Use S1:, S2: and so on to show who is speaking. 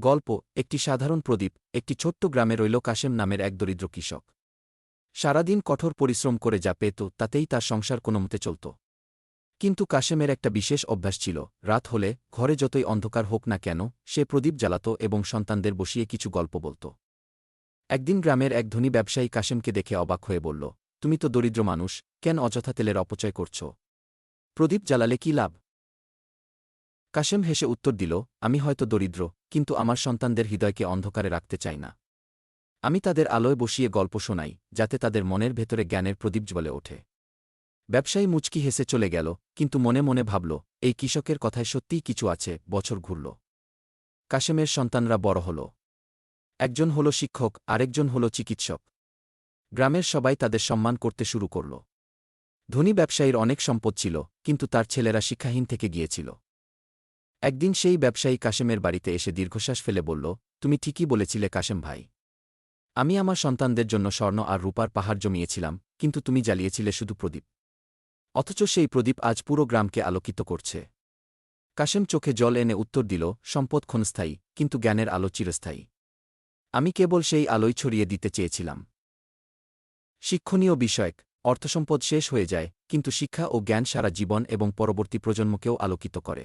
S1: গল্প একটি সাধারণ প্রদীপ। একটি ছোট্ট গ্রামে রইল কাশেম নামের এক দরিদ্র কৃষক। সারাদিন কঠোর পরিশ্রম করে যা পেত তাতেই তার সংসার কোনোমতে চলত। কিন্তু কাশেমের একটা বিশেষ অভ্যাস ছিল, রাত হলে ঘরে যতই অন্ধকার হোক না কেন সে প্রদীপ জ্বালাত এবং সন্তানদের বসিয়ে কিছু গল্প বলত। একদিন গ্রামের এক ধনী ব্যবসায়ী কাশেমকে দেখে অবাক হয়ে বলল, তুমি তো দরিদ্র মানুষ, কেন অযথা তেলের অপচয় করছ? প্রদীপ জ্বালালে কি লাভ? কাশেম হেসে উত্তর দিল, আমি হয়তো দরিদ্র, কিন্তু আমার সন্তানদের হৃদয়কে অন্ধকারে রাখতে চাই না। আমি তাদের আলোয় বসিয়ে গল্প শোনাই, যাতে তাদের মনের ভেতরে জ্ঞানের প্রদীপ জ্বলে ওঠে। ব্যবসায়ী মুচকি হেসে চলে গেল, কিন্তু মনে মনে ভাবল, এই কৃষকের কথায় সত্যিই কিছু আছে। বছর ঘুরল। কাশেমের সন্তানরা বড় হল। একজন হল শিক্ষক, আরেকজন হল চিকিৎসক। গ্রামের সবাই তাদের সম্মান করতে শুরু করল। ধনী ব্যবসায়ীর অনেক সম্পদ ছিল, কিন্তু তার ছেলেরা শিক্ষাহীন থেকে গিয়েছিল। একদিন সেই ব্যবসায়ী কাশেমের বাড়িতে এসে দীর্ঘশ্বাস ফেলে বলল, তুমি ঠিকই বলেছিলে কাশেম ভাই। আমি আমার সন্তানদের জন্য স্বর্ণ আর রূপার পাহাড় জমিয়েছিলাম, কিন্তু তুমি জ্বালিয়েছিলে শুধু প্রদীপ। অথচ সেই প্রদীপ আজ পুরো গ্রামকে আলোকিত করছে। কাশেম চোখে জল এনে উত্তর দিল, সম্পদ ক্ষণস্থায়ী, কিন্তু জ্ঞানের আলো চিরস্থায়ী। আমি কেবল সেই আলোই ছড়িয়ে দিতে চেয়েছিলাম। শিক্ষণীয় বিষয়ক, অর্থসম্পদ শেষ হয়ে যায়, কিন্তু শিক্ষা ও জ্ঞান সারা জীবন এবং পরবর্তী প্রজন্মকেও আলোকিত করে।